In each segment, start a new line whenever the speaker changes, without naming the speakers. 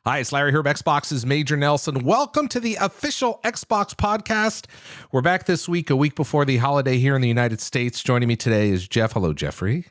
Hi, it's Larry here of Xbox's Major Nelson. Welcome to the official Xbox podcast. We're back this week, a week before the holiday here in the United States. Joining me today is Jeff. Hello, Jeffrey.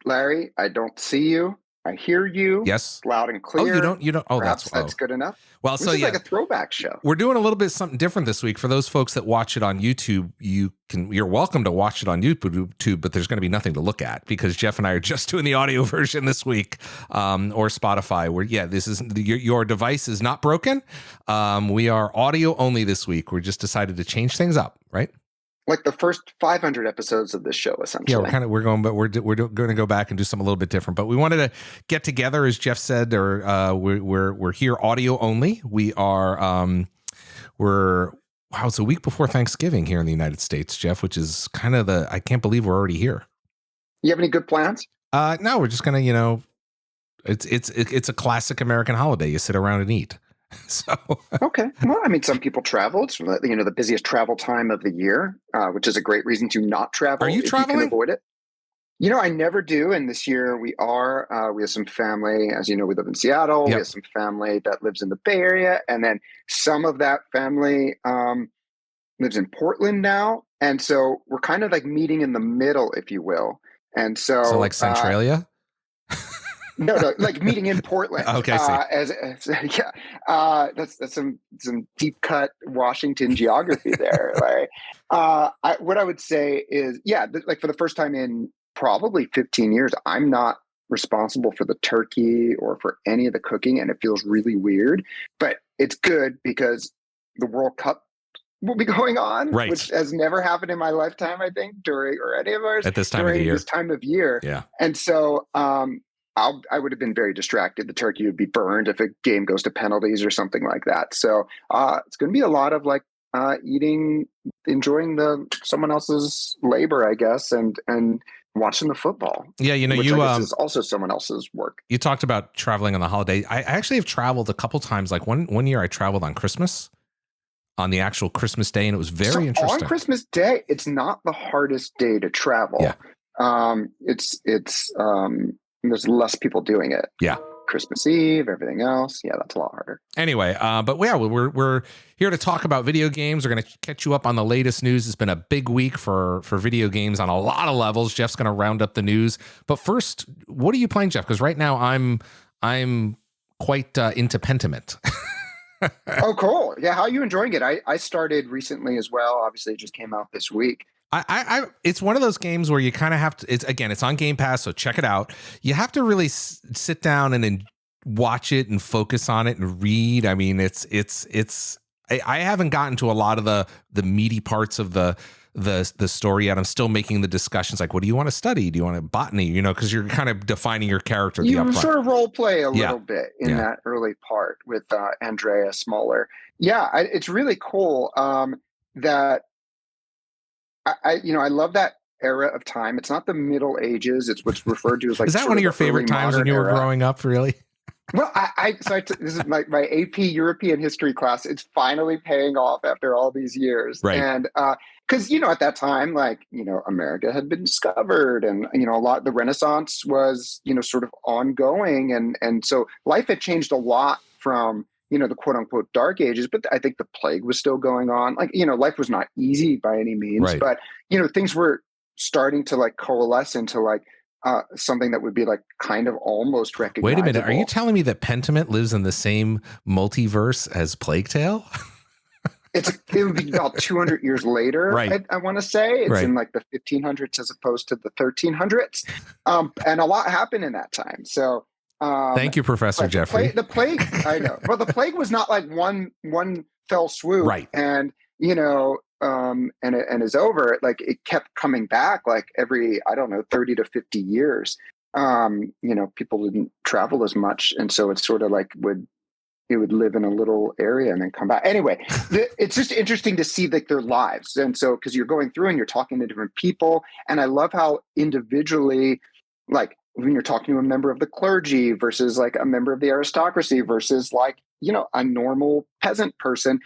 Larry, I don't see you. I hear you.
Yes.
Loud and clear.
Oh, you don't. Oh,
Perhaps that's good enough.
Well,
this is like a throwback show.
We're doing a little bit something different this week. For those folks that watch it on YouTube, you're welcome to watch it on YouTube, but there's going to be nothing to look at because Jeff and I are just doing the audio version this week, or Spotify. Where this is your device is not broken. We are audio only this week. We just decided to change things up, right?
Like the first 500 episodes of this show, essentially.
Yeah, we're going to go back and do something a little bit different. But we wanted to get together, as Jeff said, or we're here audio only. We are it's a week before Thanksgiving here in the United States, Jeff, which is kind of I can't believe we're already here.
You have any good plans?
No, we're just gonna it's a classic American holiday. You sit around and eat. So
okay, well, I mean, some people travel. It's the busiest travel time of the year, which is a great reason to not travel.
Are you traveling?
You can avoid it. I never do. And this year we are. We have some family, as you know, we live in Seattle. Yep. We have some family that lives in the Bay Area, and then some of that family lives in Portland now. And so we're kind of like meeting in the middle, if you will. And so
like Centralia.
No, like meeting in Portland.
Okay,
that's some deep cut Washington geography there. Right? What I would say is, like for the first time in probably 15 years, I'm not responsible for the turkey or for any of the cooking, and it feels really weird. But it's good because the World Cup will be going on,
right,
which has never happened in my lifetime, I think, during or any of ours
at this time of the year.
This time of year,
yeah,
and so. I would have been very distracted. The turkey would be burned if a game goes to penalties or something like that. So it's going to be a lot of eating, enjoying someone else's labor, I guess, and watching the football.
Yeah,
which I guess is also someone else's work.
You talked about traveling on the holiday. I actually have traveled a couple times. Like one year, I traveled on Christmas, on the actual Christmas day, and it was very interesting.
On Christmas Day, it's not the hardest day to travel.
Yeah,
there's less people doing it.
Yeah.
Christmas Eve, everything else. Yeah, that's a lot harder.
Anyway, we're here to talk about video games. We're going to catch you up on the latest news. It's been a big week for video games on a lot of levels. Jeff's going to round up the news. But first, what are you playing, Jeff? Because right now I'm quite into Pentiment.
Oh, cool. Yeah, how are you enjoying it? I started recently as well. Obviously, it just came out this week.
It's one of those games where you kind of have to, it's on Game Pass, so check it out. You have to really sit down and watch it and focus on it and read. I mean, I haven't gotten to a lot of the meaty parts of the story yet. I'm still making the discussions like, what do you want to study? Do you want to botany? Because you're kind of defining your character.
You sort of role play a little bit in that early part with Andrea Smaller. Yeah, it's really cool that I love that era of time. It's not the Middle Ages. It's what's referred to as
Is that one of your favorite times when you were growing up, really?
Well, this is my AP European history class. It's finally paying off after all these years.
Right.
And because, at that time, America had been discovered and, the Renaissance was, sort of ongoing. And so life had changed a lot from, the quote unquote dark ages, but I think the plague was still going on. Life was not easy by any means,
right,
but, things were starting to coalesce into something that would be kind of almost recognizable.
Wait a minute. Are you telling me that Pentiment lives in the same multiverse as Plague Tale?
It would be about 200 years later,
right.
I want to say. It's
right.
in the 1500s as opposed to the 1300s. And a lot happened in that time. So
thank you, Professor Jeffrey.
The plague, I know. Well, the plague was not one fell swoop.
Right.
And, and is over. It kept coming back every, 30 to 50 years. People didn't travel as much. And so it's sort of it would live in a little area and then come back. Anyway, it's just interesting to see their lives. And so, because you're going through and you're talking to different people. And I love how individually, when you're talking to a member of the clergy versus a member of the aristocracy versus a normal peasant person,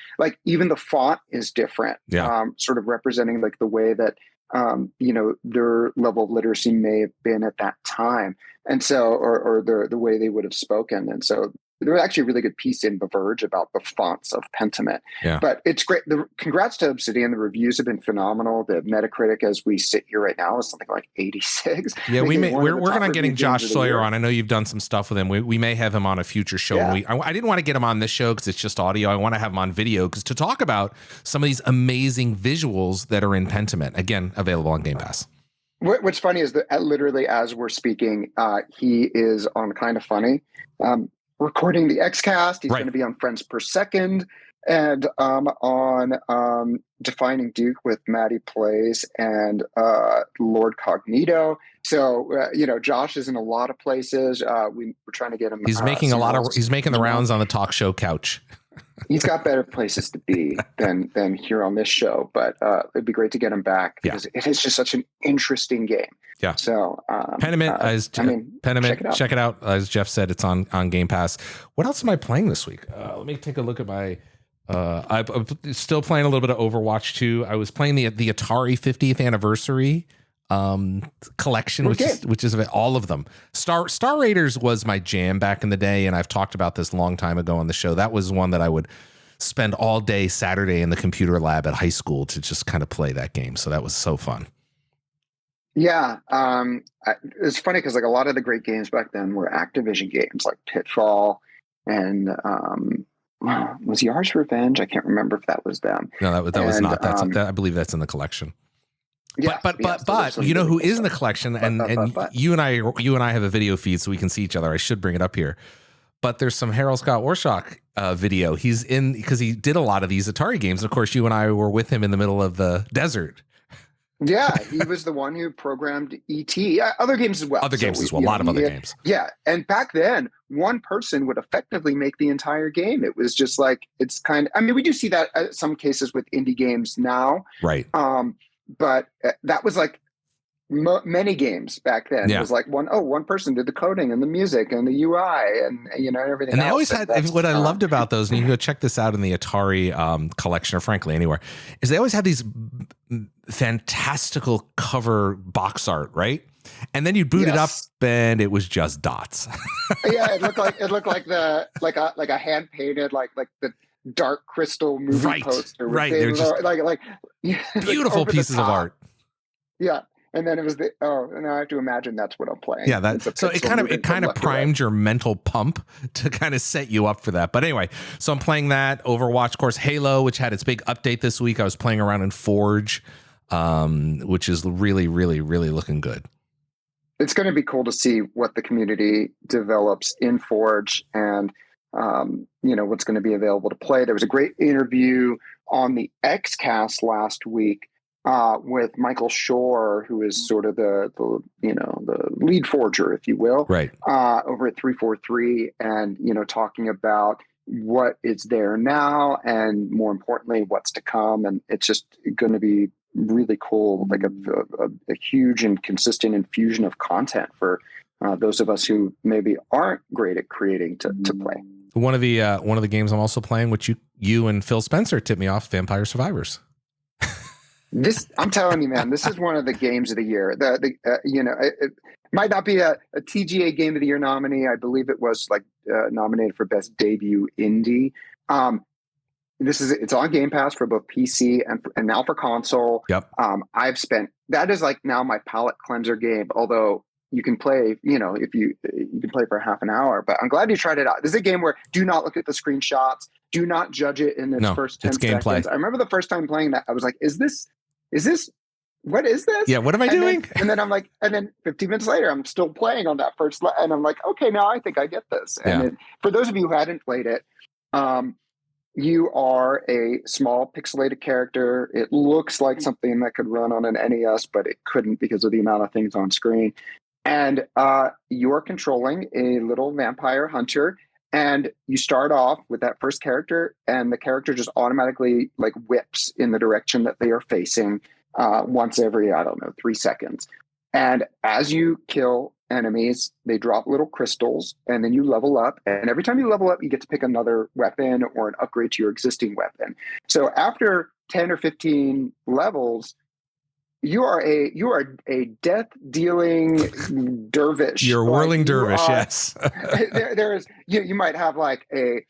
even the font is different.
Yeah.
Sort of representing the way that, their level of literacy may have been at that time. And so, or the way they would have spoken. And so there was actually a really good piece in The Verge about the fonts of Pentiment.
Yeah.
But it's great. Congrats to Obsidian. The reviews have been phenomenal. The Metacritic, as we sit here right now, is something like 86.
Yeah, we're working on getting Josh
games of the
Sawyer
year.
on. I know you've done some stuff with him. We may have him on a future show.
Yeah.
I didn't want to get him on this show because it's just audio. I want to have him on video because to talk about some of these amazing visuals that are in Pentiment. Again, available on Game Pass.
What's funny is that literally as we're speaking, he is on Kind of Funny, recording the XCast. He's
Right.
going to be on Friends Per Second and on Defining Duke with Maddie Plays and Lord Cognito. So Josh is in a lot of places. We're trying to get him.
He's making he's making the rounds on the talk show couch.
He's got better places to be than here on this show, but it'd be great to get him back because it is just such an interesting game.
Yeah.
So
Pentiment,
Pentiment,
check it out. As Jeff said, it's on Game Pass. What else am I playing this week? Let me take a look at my. I'm still playing a little bit of Overwatch 2. I was playing the Atari 50th anniversary collection, which is all of them. Star Raiders was my jam back in the day, and I've talked about this a long time ago on the show. That was one that I would spend all day Saturday in the computer lab at high school to just kind of play that game. So that was so fun.
Yeah, it's funny because like a lot of the great games back then were Activision games, like Pitfall and was Yars Revenge? I can't remember if that was them.
No, that was not. I believe that's in the collection.
Yeah,
but you know who is in the collection, and you and I have a video feed, so we can see each other. I should bring it up here. But there's some Harold Scott Warshaw video. He's in because he did a lot of these Atari games. And of course, you and I were with him in the middle of the desert.
Yeah, he was the one who programmed E.T. Other games as well.
A lot of other games.
Yeah, and back then, one person would effectively make the entire game. It was just like we do see that in some cases with indie games now,
right?
But that was like many games back then. It was like one person did the coding and the music and the UI and everything.
And they always had what I loved about those, and you can go check this out in the Atari collection, or frankly anywhere, is they always had these fantastical cover box art, right? And then you boot it up and it was just dots.
Yeah, it looked like a hand painted like the Dark Crystal movie poster.
Right. They're just beautiful pieces of art.
Yeah. And then it was and I have to imagine that's what I'm playing.
Yeah, so it kind of primed your mental pump to kind of set you up for that. But anyway, so I'm playing that Overwatch, of course, Halo, which had its big update this week. I was playing around in Forge, which is really, really, really looking good.
It's going to be cool to see what the community develops in Forge and what's going to be available to play. There was a great interview on the XCast last week with Michael Shore, who is sort of the lead forger, if you will,
right,
over at 343, and talking about what is there now, and more importantly, what's to come. And it's just going to be really cool, like a huge and consistent infusion of content for those of us who maybe aren't great at creating to play.
One of the games I'm also playing, which you and Phil Spencer tipped me off, Vampire Survivors.
I'm telling you, man, this is one of the games of the year. It might not be a TGA Game of the Year nominee. I believe it was nominated for Best Debut Indie. It's on Game Pass for both PC and now for console.
Yep.
That is like now my palate cleanser game. Although you can play, if you can play for half an hour. But I'm glad you tried it out. This is a game where do not look at the screenshots. Do not judge it in its first 10 seconds.
Gameplay.
I remember the first time playing that, I was like, what is this?
Yeah, what am I doing?
And then 15 minutes later, I'm still playing on that first, and I'm like, okay, now I think I get this. And for those of you who hadn't played it, you are a small pixelated character. It looks like something that could run on an NES, but it couldn't because of the amount of things on screen. And you're controlling a little vampire hunter. And you start off with that first character, and the character just automatically whips in the direction that they are facing once every, 3 seconds. And as you kill enemies, they drop little crystals, and then you level up. And every time you level up, you get to pick another weapon or an upgrade to your existing weapon. So after 10 or 15 levels, you are a death dealing dervish.
You're a whirling dervish, yes.
There's you might have like a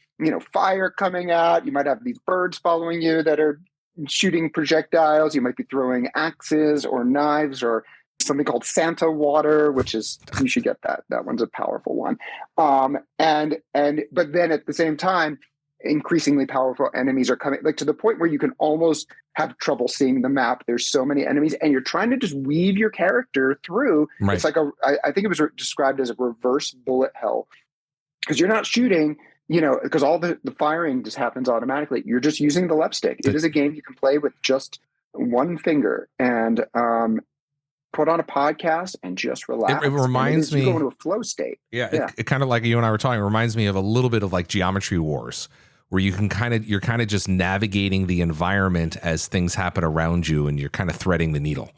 fire coming out. You might have these birds following you that are shooting projectiles. You might be throwing axes or knives or something called Santa water, which is, you should get that. That one's a powerful one. But then at the same time, increasingly powerful enemies are coming, like to the point where you can almost have trouble seeing the map. There's so many enemies, and you're trying to just weave your character through.
Right.
It's like I think it was described as a reverse bullet hell, because you're not shooting, because all the firing just happens automatically. You're just using the left stick. It is a game you can play with just one finger and put on a podcast and just relax.
It reminds me,
you go into a flow state.
Yeah. It kind of like you and I were talking, it reminds me of a little bit of like Geometry Wars, where you're kind of just navigating the environment as things happen around you, and you're kind of threading the needle.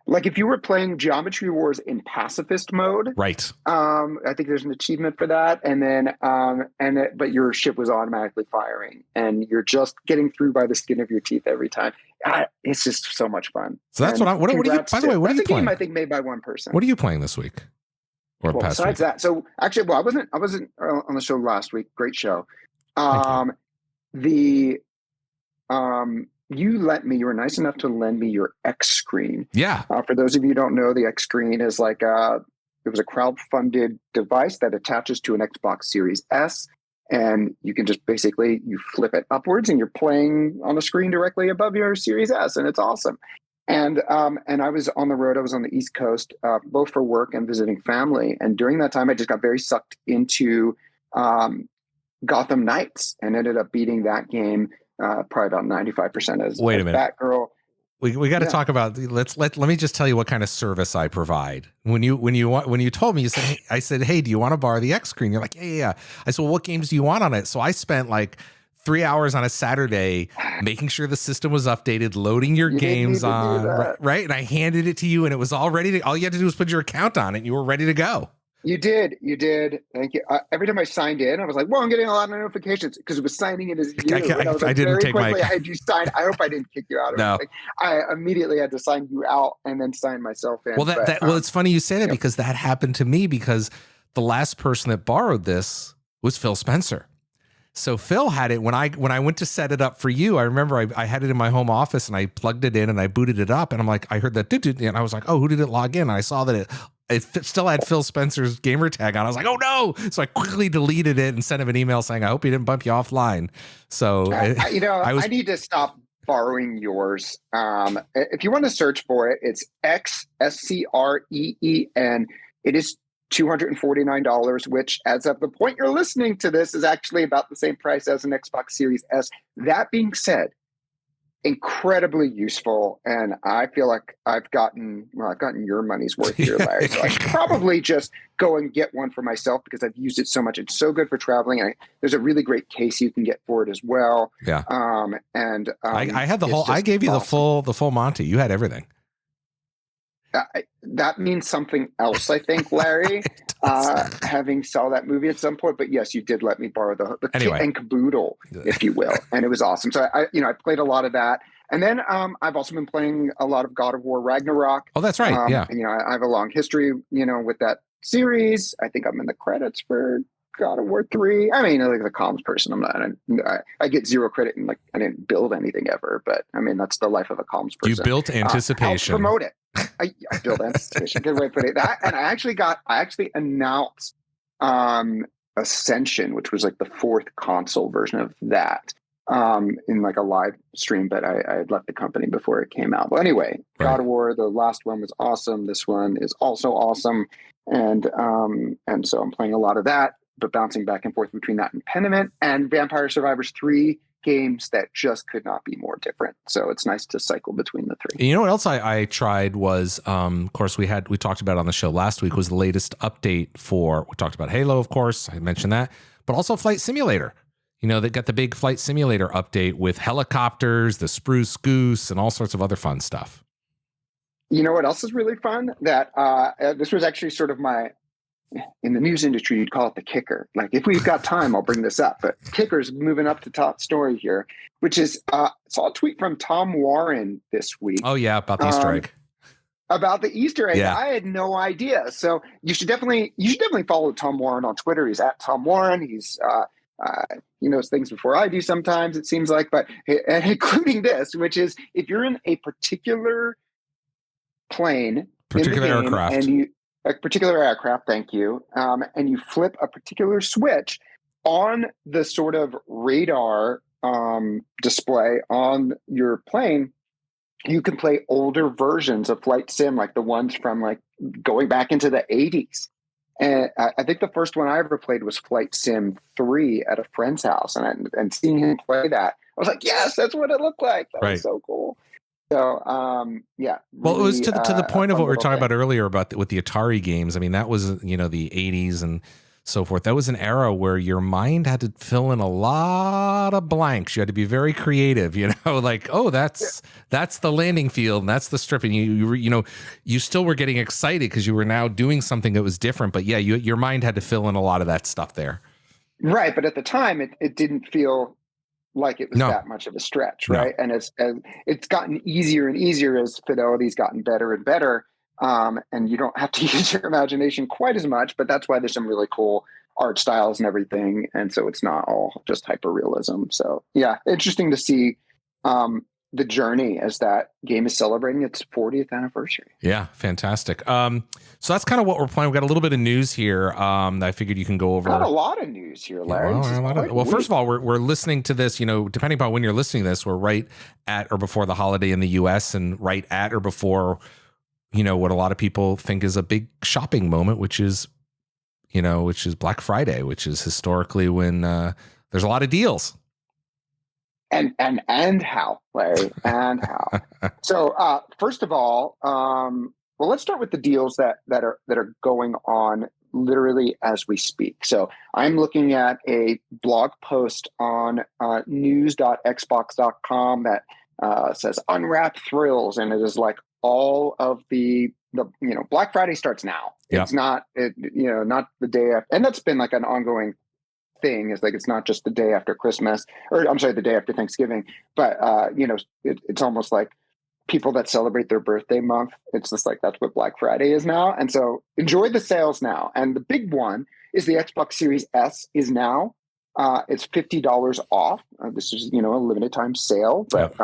Like if you were playing Geometry Wars in pacifist mode,
right?
I think there's an achievement for that, and then but your ship was automatically firing, and you're just getting through by the skin of your teeth every time. It's just so much fun.
So that's what are you? By the way, what are you playing?
Game I think made by one person.
What are you playing this week? Or
well,
past
besides
week?
that, so actually, I wasn't on the show last week. Great show. You were nice enough to lend me your X screen.
Yeah.
For those of you who don't know, the X screen is like it was a crowdfunded device that attaches to an Xbox Series S, and you can just basically you flip it upwards and you're playing on the screen directly above your Series S, and it's awesome. And I was on the road. I was on the East Coast, both for work and visiting family. And during that time, I just got very sucked into Gotham Knights and ended up beating that game probably about 95% as
Wait a minute.
Batgirl.
We got to talk about let me just tell you what kind of service I provide. When you told me, I said, hey, do you want to borrow the X screen? You're like, yeah. I said, well, what games do you want on it? So I spent like 3 hours on a Saturday making sure the system was updated, loading your games on, right? And I handed it to you, and it was all ready to. All you had to do was put your account on it, and you were ready to go.
You did. Thank you. Every time I signed in, I was like, well, I'm getting a lot of notifications because it was signing in as you.
I didn't take my.
I had you sign. I hope I didn't kick you out.
No.
I immediately had to sign you out and then sign myself in.
Well, well, it's funny you say that because that happened to me, because the last person that borrowed this was Phil Spencer. So Phil had it when I went to set it up for you. I remember I had it in my home office and I plugged it in and I booted it up, and I'm like, I heard that, and I was like, oh, who did it log in? And I saw that it still had Phil Spencer's gamer tag on. I was like, oh no! So I quickly deleted it and sent him an email saying, I hope he didn't bump you offline. So
I need to stop borrowing yours. If you want to search for it, it's XSCREEN. It is $249, which, as of the point you're listening to this, is actually about the same price as an Xbox Series S. That being said, incredibly useful, and I feel like I've gotten your money's worth here, Larry. So I should probably just go and get one for myself because I've used it so much. It's so good for traveling. There's a really great case you can get for it as well.
Yeah. I had the whole. I gave you
awesome.
the full Monty. You had everything.
That means something else, I think, Larry. Having saw that movie at some point, but yes, you did let me borrow the kit and caboodle, if you will, and it was awesome. So I played a lot of that, and then I've also been playing a lot of God of War Ragnarok.
Oh, that's right. Yeah,
I have a long history, with that series. I think I'm in the credits for God of War 3. I mean, like the comms person, I'm not. I get zero credit, and like I didn't build anything ever. But I mean, that's the life of a comms person.
You built anticipation.
I'll promote it. I built anticipation. Good way to put it. And I actually announced Ascension, which was like the fourth console version of that, in like a live stream. But I had left the company before it came out. But anyway,
right.
God of War, the last one was awesome. This one is also awesome, and so I'm playing a lot of that, but bouncing back and forth between that and Pentiment and Vampire Survivors 3. Games that just could not be more different. So it's nice to cycle between the three.
You know what else I tried was, of course, we talked about on the show last week, was the latest update we talked about Halo, of course, I mentioned that, but also Flight Simulator. They got the big Flight Simulator update with helicopters, the Spruce Goose, and all sorts of other fun stuff.
You know what else is really fun? That this was actually sort of my in the news industry, you'd call it the kicker. Like, if we've got time, I'll bring this up. But kicker's moving up to top story here, which is saw a tweet from Tom Warren this week.
Oh yeah, about the Easter egg.
About the Easter egg.
Yeah.
I had no idea. So you should definitely follow Tom Warren on Twitter. He's at Tom Warren. He's he knows things before I do sometimes, it seems like, but including this, which is if you're in a particular plane,
particular
in the game,
aircraft,
and a particular aircraft, thank you, and you flip a particular switch on the sort of radar display on your plane, you can play older versions of Flight Sim, like the ones from like going back into the 80s. And I think the first one I ever played was Flight Sim 3 at a friend's house. And seeing him play that, I was like, yes, that's what it looked like. That was so cool. So, yeah.
Well, really, it was to the point of what we were talking about earlier about with the Atari games. I mean, that was, you know, the 80s and so forth. That was an era where your mind had to fill in a lot of blanks. You had to be very creative, you know, like, oh, that's the landing field and that's the strip. And you still were getting excited because you were now doing something that was different. But yeah, your mind had to fill in a lot of that stuff there.
Right. But at the time, it didn't feel like it was that much of a stretch. Right. And as it's gotten easier and easier as fidelity's gotten better and better. And you don't have to use your imagination quite as much, but that's why there's some really cool art styles and everything. And so it's not all just hyper realism. So yeah, interesting to see the journey as that game is celebrating its 40th anniversary.
Yeah, fantastic. So that's kind of what we're playing. We've got a little bit of news here. I figured you can go over.
Not a lot of news here, Larry.
Well, first of all, we're listening to this, you know, depending upon when you're listening to this, we're right at or before the holiday in the US and right at or before, you know, what a lot of people think is a big shopping moment, which is Black Friday, which is historically when there's a lot of deals.
And how, Larry, and how. So first of all, well, let's start with the deals that are going on literally as we speak. So I'm looking at a blog post on news.xbox.com that says unwrap thrills, and it is like all of the Black Friday starts now.
Yep.
It's not not the day after, and that's been like an ongoing thing. Is like it's not just the day after Christmas, or I'm sorry, the day after Thanksgiving, but it's almost like people that celebrate their birthday month. It's just like that's what Black Friday is now, and so enjoy the sales now. And the big one is the Xbox Series S is now it's $50 off. This is a limited time sale, but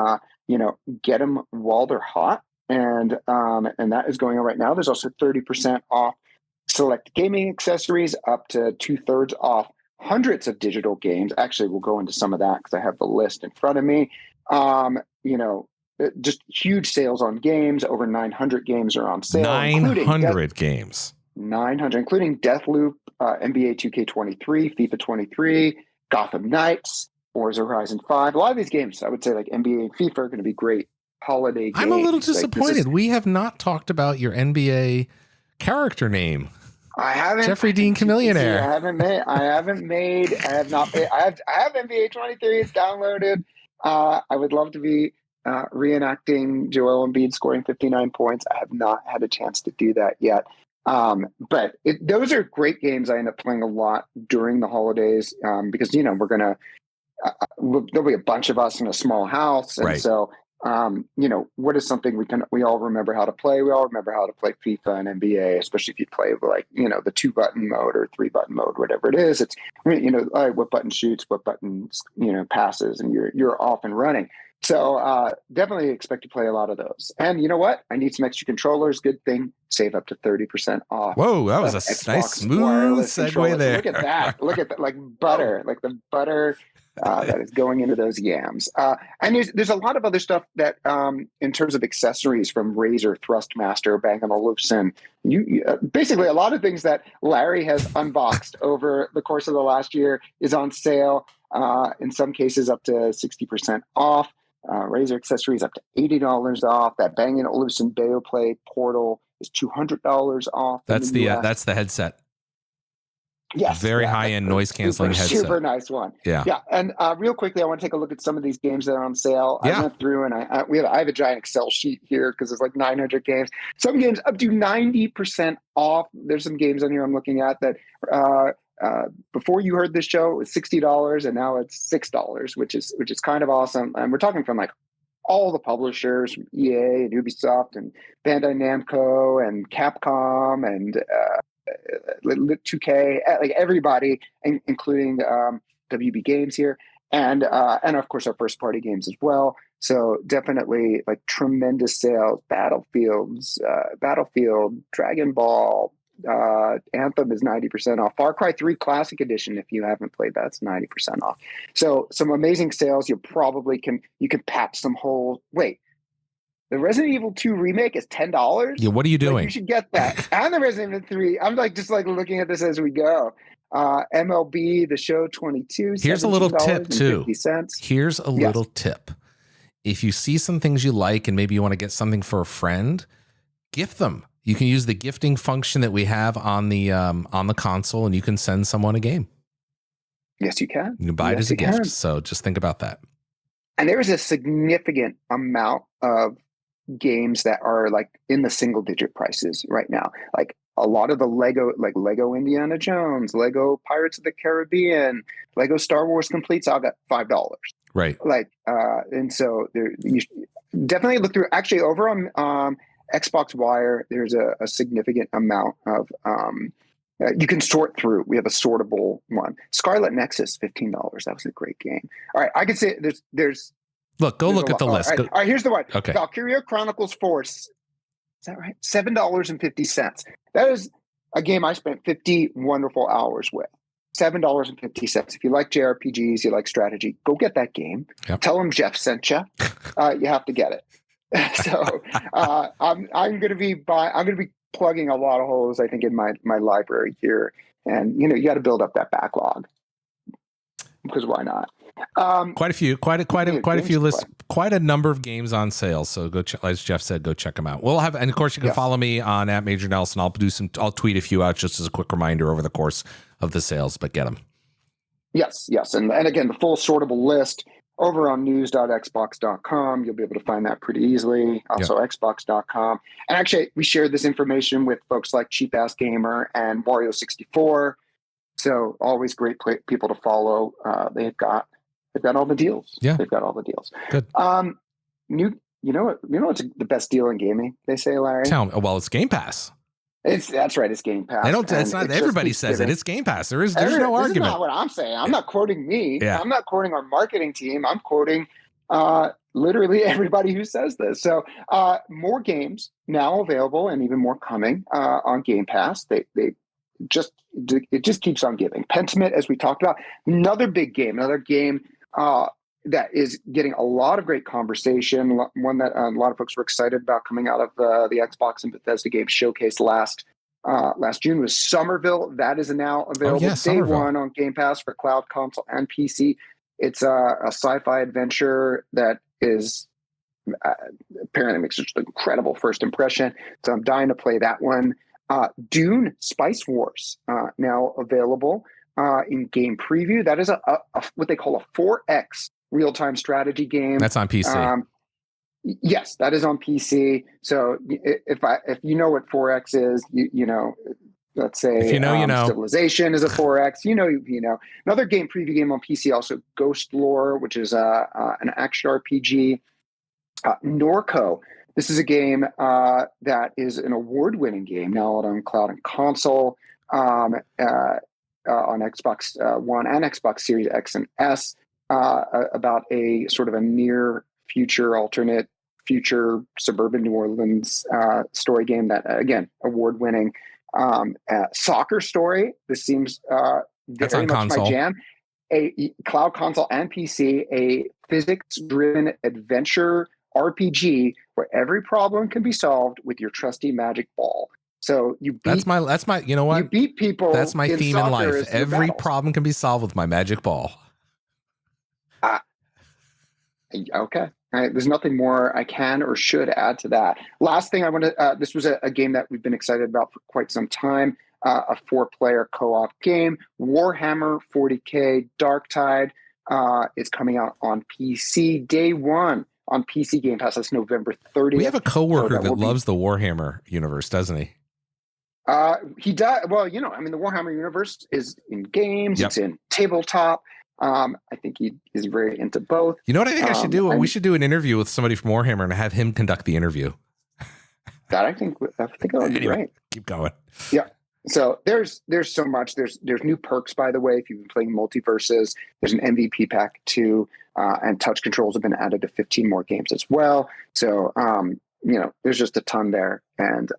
get them while they're hot. And that is going on right now. There's also 30% off select gaming accessories, up to 2/3 off hundreds of digital games. Actually, we'll go into some of that because I have the list in front of me. Just huge sales on games. Over 900 games are on sale.
900 games.
900, including Deathloop, NBA 2K23, FIFA 23, Gotham Knights, Forza Horizon 5. A lot of these games, I would say, like NBA and FIFA, are going to be great holiday games.
I'm a little disappointed. We have not talked about your NBA character name.
I haven't.
Jeffrey Dean Chamillionaire.
I have NBA 23. It's downloaded. I would love to be reenacting Joel Embiid scoring 59 points. I have not had a chance to do that yet. But those are great games. I end up playing a lot during the holidays because we're gonna there'll be a bunch of us in a small house, and so what is something we all remember how to play? We all remember how to play FIFA and NBA, especially if you play like, the 2-button mode or 3-button mode, whatever it is. It's, all right, what button shoots, what button, passes, and you're off and running. So definitely expect to play a lot of those. And you know what? I need some extra controllers. Good thing. Save up to 30% off.
Whoa, that was a nice, smooth segue there.
Look at that. Look at that. Like butter, like the butter that is going into those yams. And there's a lot of other stuff that, in terms of accessories, from Razer, Thrustmaster, Bang & Olufsen, basically a lot of things that Larry has unboxed over the course of the last year is on sale. In some cases, up to 60% off. Razer accessories up to $80 off. That Bang & Olufsen Beoplay Portal is $200 off.
That's the headset.
Yes,
Very high-end noise canceling headset.
Super nice one.
Yeah.
And real quickly, I want to take a look at some of these games that are on sale.
Yeah.
I went through and I have a giant Excel sheet here because it's like 900 games. Some games up to 90% off. There's some games on here I'm looking at that before you heard this show, it was $60 and now it's $6, which is kind of awesome. And we're talking from like all the publishers, from EA and Ubisoft and Bandai Namco and Capcom and 2K, like everybody, including WB Games here, and of course our first party games as well. So definitely like tremendous sales. Battlefield, Dragon Ball, Anthem is 90% off. Far Cry 3 Classic Edition, if you haven't played that's 90% off. So some amazing sales. You can patch some holes. Wait. The Resident Evil 2 remake is $10.
Yeah, what are you doing?
Like, you should get that. And the Resident Evil 3. I'm just looking at this as we go. MLB The Show 22.
Here's a little tip too.
$0.50.
Here's a little tip. If you see some things you like and maybe you want to get something for a friend, gift them. You can use the gifting function that we have on the console, and you can send someone a game.
Yes, you can.
You can buy it as a gift. So just think about that.
And there is a significant amount of games that are like in the single digit prices right now. Like a lot of the Lego Indiana Jones, Lego Pirates of the Caribbean, Lego Star Wars Complete Saga, $5.
Right.
Like, and so you definitely look through. Actually, over on Xbox Wire, there's a significant amount of you can sort through. We have a sortable one. Scarlet Nexus, $15. That was a great game. All right, I can say there's.
Look at the list.
All right, here's the one.
Okay.
Valkyria Chronicles 4. Is that right? $7.50. That is a game I spent 50 wonderful hours with. $7.50. If you like JRPGs, you like strategy, go get that game.
Yep.
Tell them Jeff sent you. You have to get it. So I'm going to be plugging a lot of holes, I think, in my library here. And you got to build up that backlog, because why not?
Quite a few lists, quite a number of games on sale. So go, as Jeff said, go check them out. We'll have, and of course you can follow me on @MajorNelson. I'll tweet a few out just as a quick reminder over the course of the sales, but get them.
Yes. And again, the full sortable list over on news.xbox.com. You'll be able to find that pretty easily. Also xbox.com. And actually we shared this information with folks like Cheap Ass Gamer and Wario64. So always great people to follow. They've got all the deals.
Yeah,
they've got all the deals.
Good.
You know what's the best deal in gaming? They say, Larry.
Tell me. Well, it's Game Pass.
That's right. It's Game Pass.
It's not. Everybody says it. It's Game Pass. There's no argument.
This is not what I'm saying. I'm not quoting me.
Yeah.
I'm not quoting our marketing team. I'm quoting literally everybody who says this. So more games now available, and even more coming on Game Pass. It just keeps on giving. Pentiment, as we talked about, another game that is getting a lot of great conversation. One that a lot of folks were excited about coming out of the Xbox and Bethesda Game Showcase last June was Somerville. That is now available day one on Game Pass for cloud, console, and PC. It's a sci-fi adventure that is apparently makes just an incredible first impression. So I'm dying to play that one. Dune Spice Wars now available in game preview. That is a what they call a 4X real-time strategy game.
That's on PC.
Yes, that is on PC. So if you know what 4X is, you know, let's say
if you know,
Civilization is a 4X. You know. Another game preview game on PC also Ghost Lore, which is an action RPG. Norco. This is a game that is an award-winning game now out on cloud and console on Xbox One and Xbox Series X and S about a sort of a near future, alternate future suburban New Orleans story game that, again, award-winning. Soccer Story. This seems very much console. My jam. A cloud console and PC, a physics-driven adventure RPG where every problem can be solved with your trusty magic ball. So you beat,
that's my you know what?
You beat people.
That's my theme in life. Every problem can be solved with my magic ball.
Okay. All right. There's nothing more I can or should add to that. Last thing I want to, this was a game that we've been excited about for quite some time. a 4-player co-op game. Warhammer 40K Darktide is coming out on PC day one on PC Game Pass. That's November 30th.
We have a coworker that loves the Warhammer universe, doesn't he?
He does. Well, the Warhammer universe is in games.
Yep.
It's in tabletop. I think he is very into both.
You know what I think I should do? We should do an interview with somebody from Warhammer and have him conduct the interview.
I think that would be great.
Keep going.
Yeah. So there's so much. There's new perks, by the way, if you've been playing Multiverses. There's an MVP pack too, and touch controls have been added to 15 more games as well. So there's just a ton there. And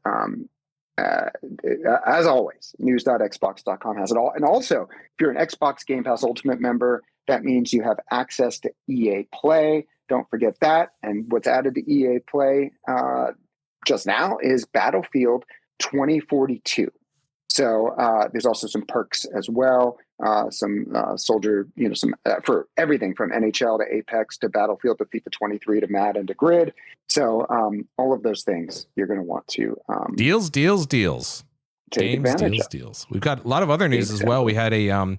as always, news.xbox.com has it all. And also, if you're an Xbox Game Pass Ultimate member, that means you have access to EA Play. Don't forget that. And what's added to EA Play just now is Battlefield 2042. So there's also some perks as well. Some soldier, for everything from NHL to Apex to Battlefield to FIFA 23 to Madden to Grid. So all of those things you're going to want to
deals.
Take
Games,
advantage of.
deals. We've got a lot of other news as well. We had a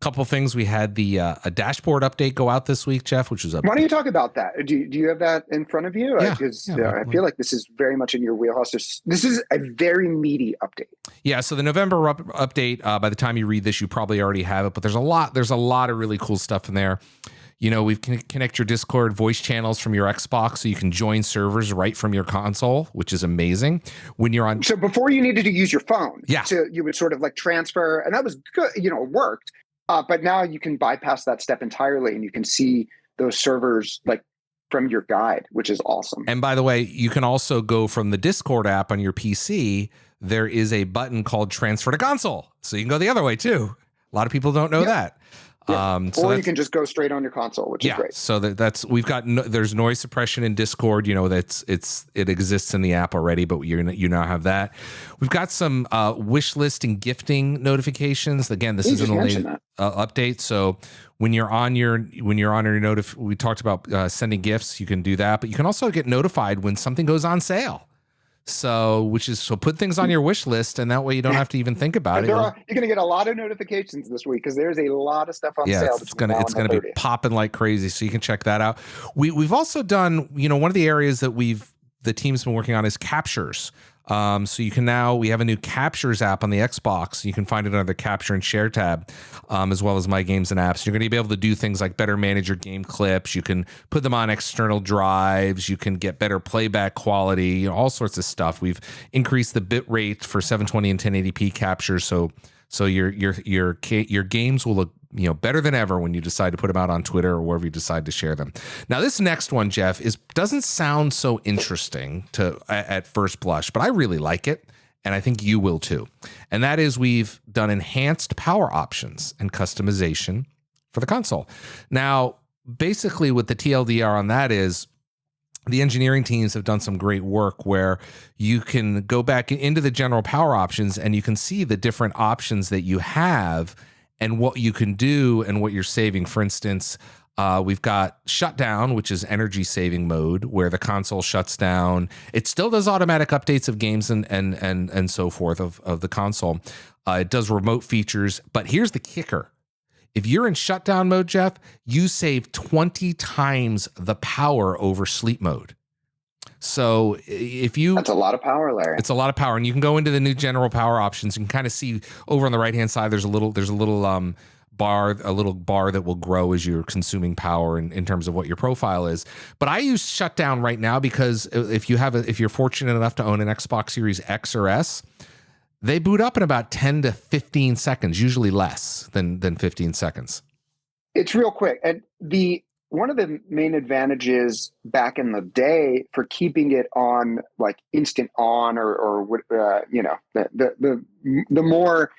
couple things. We had the a dashboard update go out this week, Jeff, which was up.
Why don't you talk about that? Do you have that in front of you?
Yeah,
I feel like this is very much in your wheelhouse. This is a very meaty update.
Yeah, so the November update, by the time you read this, you probably already have it, but there's a lot of really cool stuff in there. We've connect your Discord voice channels from your Xbox so you can join servers right from your console, which is amazing. When you're on,
so before you needed to use your phone,
so
you would sort of like transfer, and that was good. It worked. But now you can bypass that step entirely, and you can see those servers like from your guide, which is awesome.
And by the way, you can also go from the Discord app on your PC. There is a button called Transfer to Console, so you can go the other way too. A lot of people don't know that.
Yeah. Or you can just go straight on your console, which is great.
So that's we've got there's noise suppression in Discord. It exists in the app already, but you now have that. We've got some wish list and gifting notifications. Again, this is in the latest update. So when you're on your we talked about sending gifts. You can do that, but you can also get notified when something goes on sale. So put things on your wish list, and that way you don't have to even think about it.
You're going to get a lot of notifications this week because there's a lot of stuff on sale.
It's going to be popping like crazy. So you can check that out. We've also done, one of the areas that the team's been working on is captures. So we have a new captures app on the Xbox. You can find it under the capture and share tab, as well as my games and apps. You're going to be able to do things like better manage your game clips. You can put them on external drives. You can get better playback quality, all sorts of stuff. We've increased the bit rate for 720 and 1080p captures. So your games will look better than ever when you decide to put them out on Twitter or wherever you decide to share them. Now, this next one, Jeff, doesn't sound so interesting at first blush, but I really like it, and I think you will too. And that is we've done enhanced power options and customization for the console. Now, basically, what the TLDR on that is, the engineering teams have done some great work where you can go back into the general power options and you can see the different options that you have and what you can do and what you're saving. For instance, we've got shutdown, which is energy saving mode, where the console shuts down. It still does automatic updates of games and so forth of the console. It does remote features, but here's the kicker. If you're in shutdown mode, Jeff, you save 20 times the power over sleep mode. So that's
a lot of power, Larry.
It's a lot of power, and you can go into the new general power options. You can kind of see over on the right hand side. There's a little bar that will grow as you're consuming power in terms of what your profile is. But I use shutdown right now because if you're fortunate enough to own an Xbox Series X or S, they boot up in about 10 to 15 seconds, usually less than 15 seconds.
It's real quick. And one of the main advantages back in the day for keeping it on like instant on or the more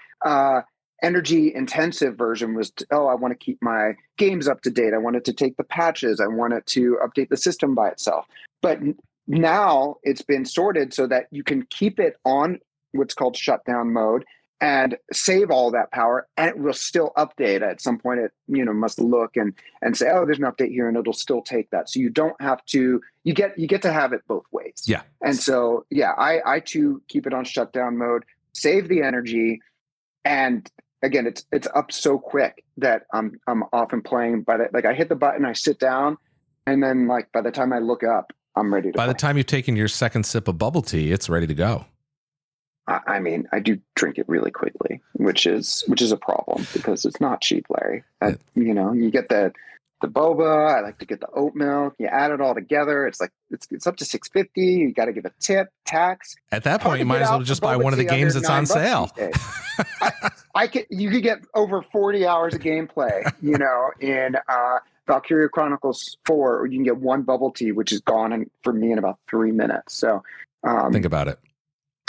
energy intensive version was, I want to keep my games up to date. I wanted to take the patches. I wanted to update the system by itself. But now it's been sorted so that you can keep it on what's called shutdown mode and save all that power, and it will still update at some point. It must look and say, there's an update here, and it'll still take that. So you don't have to. You get to have it both ways.
Yeah.
And so I too keep it on shutdown mode. save the energy, and again, it's up so quick that I'm often playing by the, like I hit the button, I sit down, and then like by the time I look up, I'm ready to
By
play.
the time you've taken your second sip of bubble tea, it's ready to go.
I mean, I do drink it really quickly, which is a problem because it's not cheap, Larry. You know, you get the boba. I like to get the oat milk. You add it all together. It's like it's up to $6.50. You got to give a tip, tax.
At that point, you might as well just buy one of the games that's on sale.
You could get over 40 hours of gameplay, you know, in Valkyria Chronicles 4, or you can get one bubble tea, which is gone for me in about 3 minutes. So
think about it.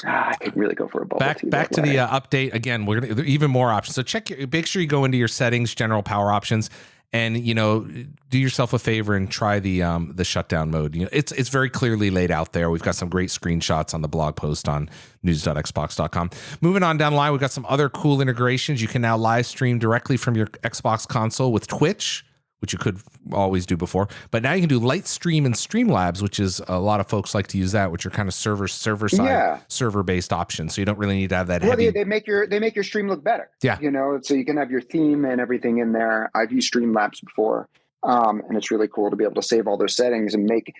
I could really go for a bubble tea.
Back to the update again. We're gonna even more options. So make sure you go into your settings, general power options, and you know, do yourself a favor and try the shutdown mode. You know, it's very clearly laid out there. We've got some great screenshots on the blog post on news.xbox.com. Moving on down the line, we've got some other cool integrations. You can now live stream directly from your Xbox console with Twitch, which you could always do before. But now you can do Lightstream and Streamlabs, which is a lot of folks like to use that, which are kind of server-side, server-based options. So you don't really need to have that heavy.
They make your stream look better.
Yeah.
You know, so you can have your theme and everything in there. I've used Streamlabs before, and it's really cool to be able to save all those settings and make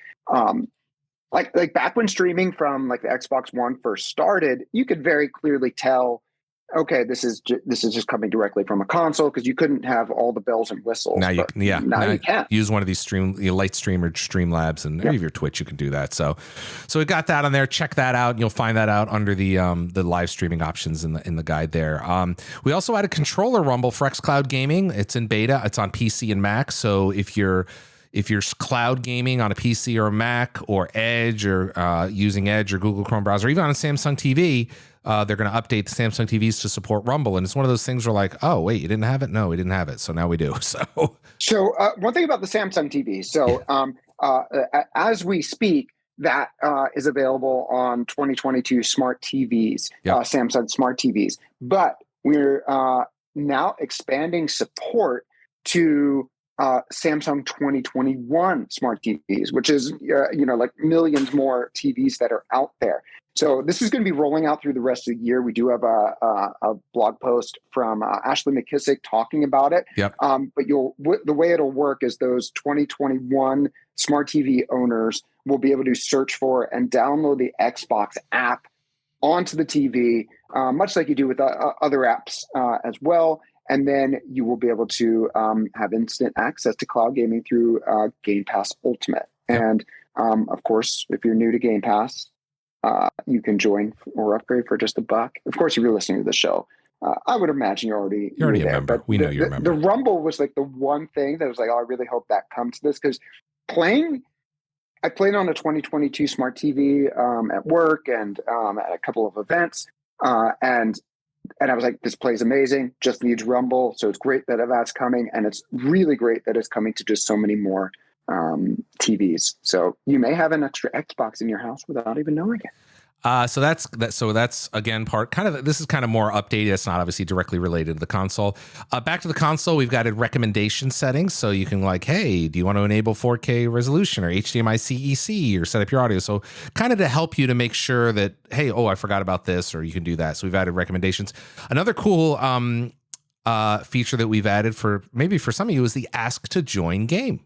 like back when streaming from like the Xbox One first started, you could very clearly tell, okay, this is just coming directly from a console, because you couldn't have all the bells and whistles.
Now you
can
use one of these Lightstream or Streamlabs, and any of your Twitch, you can do that. So we got that on there. Check that out, and you'll find that out under the live streaming options in the guide there. We also added controller rumble for xCloud gaming. It's in beta. It's on PC and Mac. So if you're cloud gaming on a PC or a Mac, or Edge, or using Edge or Google Chrome browser, even on a Samsung TV, they're going to update the Samsung TVs to support Rumble. And it's one of those things where like, oh, wait, you didn't have it? No, we didn't have it. So now we do. So
one thing about the Samsung TV. So as we speak, that is available on 2022 smart TVs, Samsung smart TVs. But we're now expanding support to Samsung 2021 smart TVs, which is, like millions more TVs that are out there. So this is going to be rolling out through the rest of the year. We do have a blog post from Ashley McKissick talking about it.
Yep.
But the way it'll work is those 2021 smart TV owners will be able to search for and download the Xbox app onto the TV, much like you do with other apps as well. And then you will be able to have instant access to cloud gaming through Game Pass Ultimate. Yep. And of course, if you're new to Game Pass, you can join or upgrade for just $1. Of course, if you're listening to the show, I would imagine you're already
a
there,
member. We know you're a member.
The Rumble was like the one thing that was like, oh, I really hope that comes to this, because I played on a 2022 smart TV at work and at a couple of events, and I was like, this plays amazing, just needs Rumble. So it's great that that's coming, and it's really great that it's coming to just so many more TVs. So you may have an extra Xbox in your house without even knowing it.
So that's again this is kind of more updated. It's not obviously directly related to the console. Back to the console, we've got a recommendation settings. So you can like, hey, do you want to enable 4K resolution or HDMI CEC or set up your audio? So kind of to help you to make sure that, hey, I forgot about this, or you can do that. So we've added recommendations. Another cool feature that we've added for some of you is the ask to join game.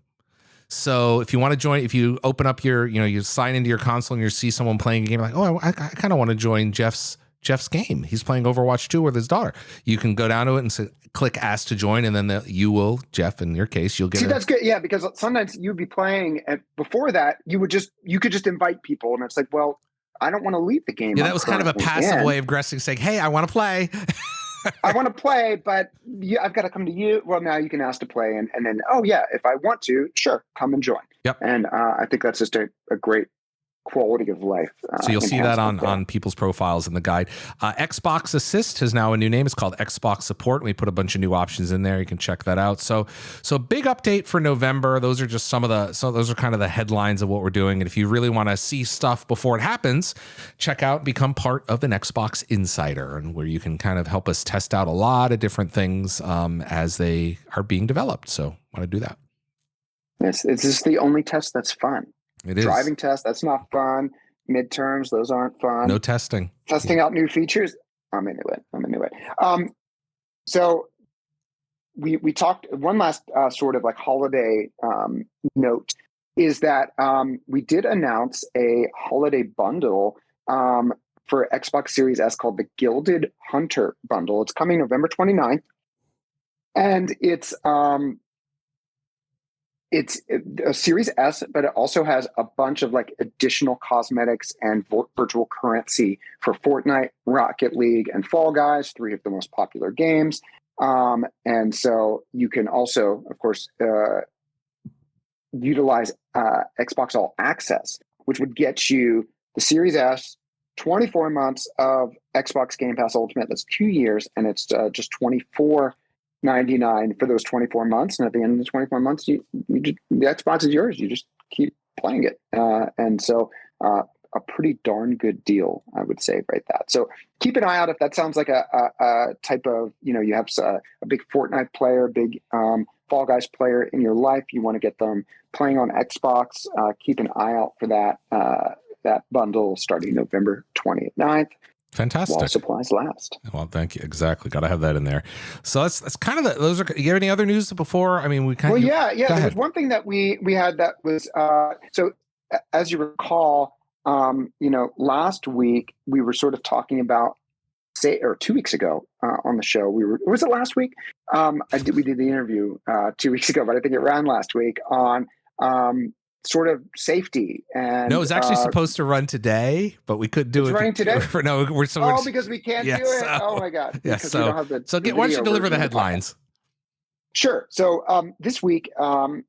So if you want to join, if you open up you sign into your console and you see someone playing a game, like, I kind of want to join Jeff's game. He's playing Overwatch 2 with his daughter. You can go down to it and click ask to join, and then Jeff, in your case, you'll get.
See, that's good. Yeah, because sometimes you'd be playing, and before that, you could just invite people, and it's like, well, I don't want to leave the game.
Yeah, that was kind of a passive way of aggressively saying, hey, I want to play.
I want to play, but I've got to come to you. Well, now you can ask to play, and then, oh yeah, if I want to, sure, come and join.
Yep.
And I think that's just a great quality of life.
So you'll see that on people's profiles in the guide. Xbox Assist has now a new name. It's called Xbox Support. We put a bunch of new options in there. You can check that out. So big update for November. Those are just those are kind of the headlines of what we're doing. And if you really want to see stuff before it happens, check out, become part of an Xbox Insider, and where you can kind of help us test out a lot of different things as they are being developed. So want to do that.
Yes, it's just the only test that's fun.
It is.
Driving test, that's not fun. Midterms, those aren't fun.
No testing.
Testing out new features, I'm into it. So we talked one last sort of like holiday note is that we did announce a holiday bundle for Xbox Series S called the Gilded Hunter bundle. It's coming November 29th, and it's a Series S, but it also has a bunch of like additional cosmetics and virtual currency for Fortnite, Rocket League, and Fall Guys, 3 of the most popular games. And so you can also, of course, utilize Xbox All Access, which would get you the Series S, 24 months of Xbox Game Pass Ultimate. That's 2 years, and it's just $24.99 for those 24 months. And at the end of the 24 months, the Xbox is yours. You just keep playing it. And so a pretty darn good deal, I would say, right? That. So keep an eye out if that sounds like a type of, you have a big Fortnite player, big Fall Guys player in your life. You want to get them playing on Xbox. Keep an eye out for that bundle starting November 29th.
Fantastic.
While supplies last.
Well, thank you. Exactly. Got to have that in there. So that's kind of those are. You have any other news before? I mean, we kind of.
Well, yeah. There was one thing that we had that was so as you recall, last week we were sort of talking about, or 2 weeks ago on the show, was it last week? We did the interview 2 weeks ago, but I think it ran last week on sort of safety. And
no, it was actually supposed to run today, but we couldn't do it.
Running today?
Because
we can't do it. Oh my god!
Yeah. So why don't you deliver the headlines?
Sure. So this week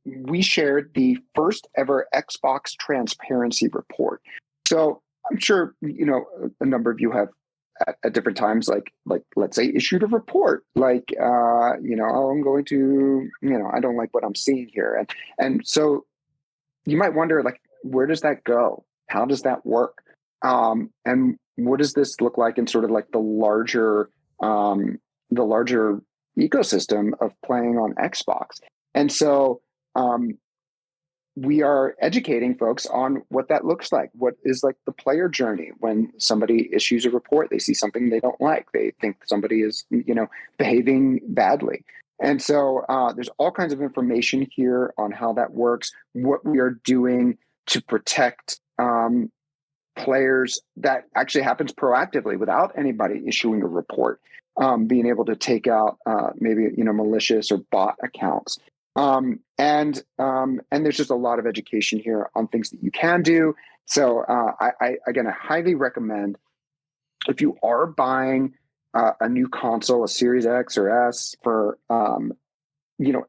we shared the first ever Xbox transparency report. So I'm sure a number of you have at different times, like let's say issued a report, like I'm going to I don't like what I'm seeing here, and so you might wonder, like, where does that go? How does that work? And what does this look like in sort of like the larger ecosystem of playing on Xbox? And so we are educating folks on what that looks like. What is like the player journey when somebody issues a report, they see something they don't like, they think somebody is, behaving badly. And so there's all kinds of information here on how that works, what we are doing to protect players. That actually happens proactively without anybody issuing a report, being able to take out maybe malicious or bot accounts. And there's just a lot of education here on things that you can do. So I highly recommend, if you are buying a new console, a Series X or S for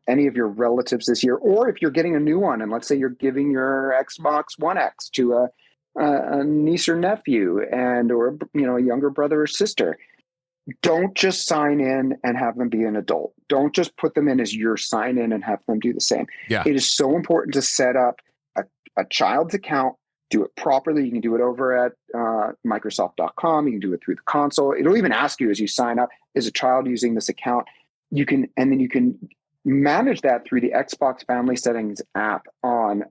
any of your relatives this year, or if you're getting a new one, and let's say you're giving your Xbox One X to a niece or nephew, or a younger brother or sister, don't just sign in and have them be an adult. Don't just put them in as your sign in and have them do the same.
Yeah.
It is so important to set up a child's account, do it properly. You can do it over at Microsoft.com. You can do it through the console. It'll even ask you as you sign up, is a child using this account? You can manage that through the Xbox Family Settings app on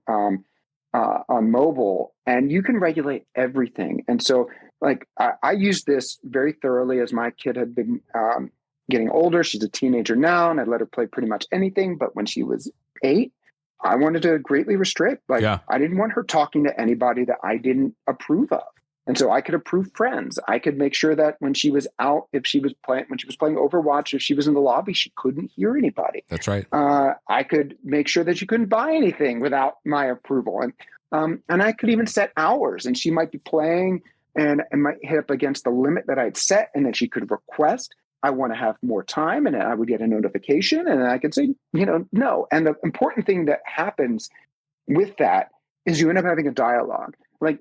mobile, and you can regulate everything. And so, like, I used this very thoroughly as my kid had been getting older. She's a teenager now, and I let her play pretty much anything. But when she was 8, I wanted to greatly restrict. I didn't want her talking to anybody that I didn't approve of. And so I could approve friends. I could make sure that when she was out, when she was playing Overwatch, if she was in the lobby, she couldn't hear anybody.
That's right.
I could make sure that she couldn't buy anything without my approval. And I could even set hours, and she might be playing and might hit up against the limit that I'd set. And then she could request, I want to have more time, and I would get a notification, and I could say, no. And the important thing that happens with that is you end up having a dialogue. Like,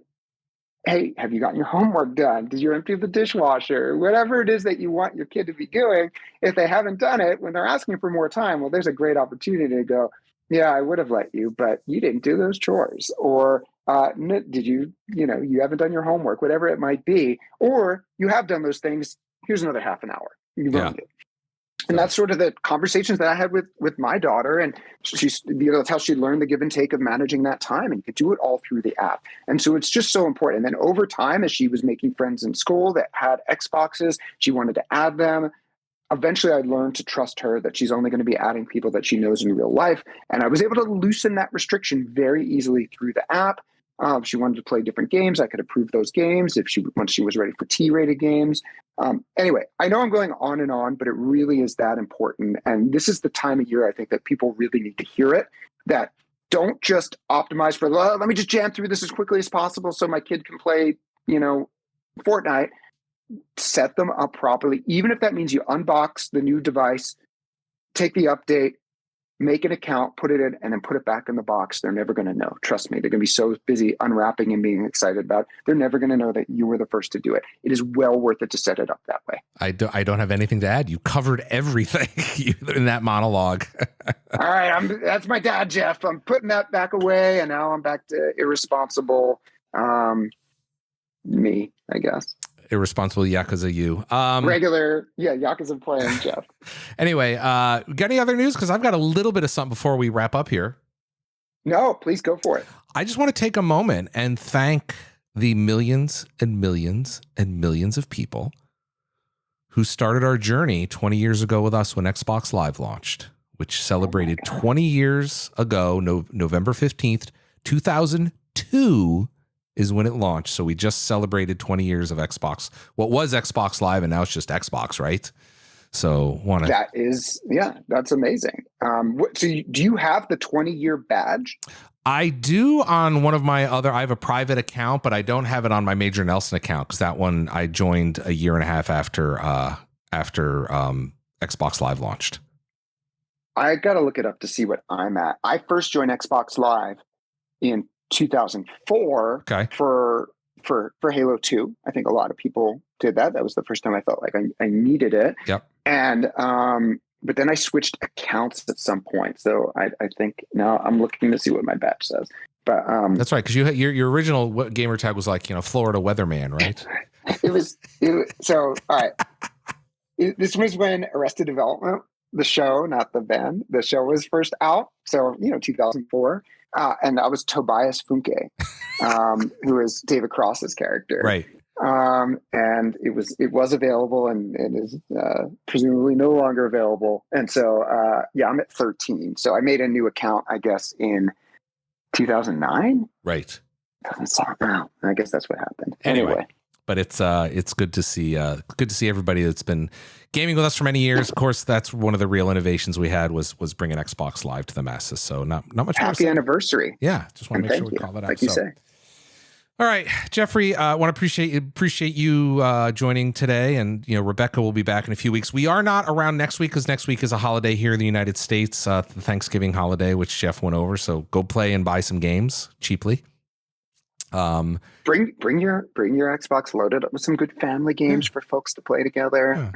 hey, have you gotten your homework done? Did you empty the dishwasher? Whatever it is that you want your kid to be doing, if they haven't done it, when they're asking for more time, well, there's a great opportunity to go, yeah, I would have let you, but you didn't do those chores. Or did you, you haven't done your homework, whatever it might be. Or you have done those things, here's another half an hour. You ruined it. And that's sort of the conversations that I had with my daughter, and she's, that's how she learned the give and take of managing that time, and you could do it all through the app. And so it's just so important. And then over time, as she was making friends in school that had Xboxes, she wanted to add them. Eventually, I learned to trust her that she's only going to be adding people that she knows in real life, and I was able to loosen that restriction very easily through the app. If she wanted to play different games, I could approve those games once she was ready for T-rated games. Anyway, I know I'm going on and on, but it really is that important. And this is the time of year I think that people really need to hear it, that don't just optimize for, let me just jam through this as quickly as possible so my kid can play, Fortnite. Set them up properly, even if that means you unbox the new device, take the update, make an account, put it in, and then put it back in the box. They're never going to know. Trust me. They're going to be so busy unwrapping and being excited about it. They're never going to know that you were the first to do it. It is well worth it to set it up that way.
I don't have anything to add. You covered everything in that monologue.
All right. That's my dad, Jeff. I'm putting that back away, and now I'm back to irresponsible me, I guess.
Irresponsible Yakuza you.
Regular, Yakuza playing Jeff.
Anyway, got any other news? Because I've got a little bit of something before we wrap up here.
No, please go for it.
I just want to take a moment and thank the millions and millions and millions of people who started our journey 20 years ago with us when Xbox Live launched, which celebrated 20 years ago, November 15th, 2002. Is when it launched. So we just celebrated 20 years of Xbox. What was Xbox Live, and now it's just Xbox, right? So that's amazing. Do you have the 20-year badge? I do on one of my other, I have a private account, but I don't have it on my Major Nelson account because that one I joined a year and a half after Xbox Live launched.
I got to look it up to see what I'm at. I first joined Xbox Live in 2004 for Halo 2. I think a lot of people did that. That was the first time I felt like I needed it.
Yep.
And but then I switched accounts at some point. So I think now I'm looking to see what my badge says. But
that's right, because your original gamer tag was like Florida weatherman, right?
It was so all right. This was when Arrested Development, the show, not the band, the show was first out. So 2004. And I was Tobias Funke, who is David Cross's character.
Right.
And it was available and is presumably no longer available. And so, I'm at 13. So I made a new account, I guess, in 2009.
Right.
I guess that's what happened.
Anyway. But it's good to see everybody that's been gaming with us for many years. Of course, that's one of the real innovations we had was bringing Xbox Live to the masses. So not much.
Happy anniversary!
Yeah, just want to make sure we call that out.
Like you say.
All right, Jeffrey, I want to appreciate you joining today, and Rebecca will be back in a few weeks. We are not around next week because next week is a holiday here in the United States, the Thanksgiving holiday, which Jeff went over. So go play and buy some games cheaply.
Bring your Xbox loaded up with some good family games for folks to play together.
Yeah.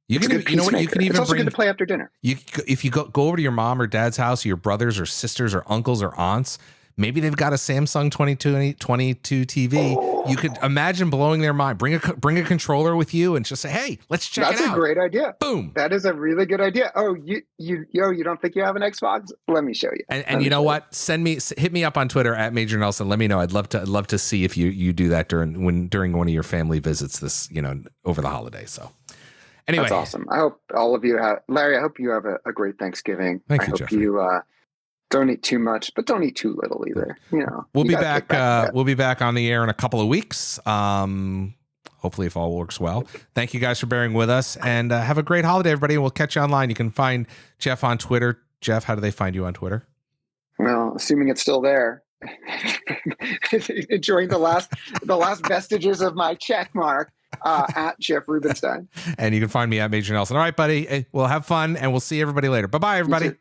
You can even
it's bring to play after dinner.
If you go over to your mom or dad's house, or your brothers or sisters or uncles or aunts, maybe they've got a Samsung 22 TV. You could imagine blowing their mind. Bring a controller with you and just say, "Hey, let's check it out."
That's a great idea.
Boom.
That is a really good idea. Oh, you don't think you have an Xbox? Let me show you.
And you know what? Hit me up on Twitter at Major Nelson. Let me know. I'd love to see if you do that during one of your family visits this over the holiday. So. Anyway,
that's awesome. I hope all of you have, Larry. I hope you have a great Thanksgiving.
Thank you,
I hope
Jeffrey.
you don't eat too much, but don't eat too little either.
We'll be back. We'll be back on the air in a couple of weeks. Hopefully, if all works well. Thank you guys for bearing with us, and have a great holiday, everybody. And we'll catch you online. You can find Jeff on Twitter. Jeff, how do they find you on Twitter?
Well, assuming it's still there. Enjoying the last vestiges of my check mark. At Jeff Rubenstein.
And you can find me at Major Nelson. All right, buddy. We'll have fun, and we'll see everybody later. Bye-bye, everybody.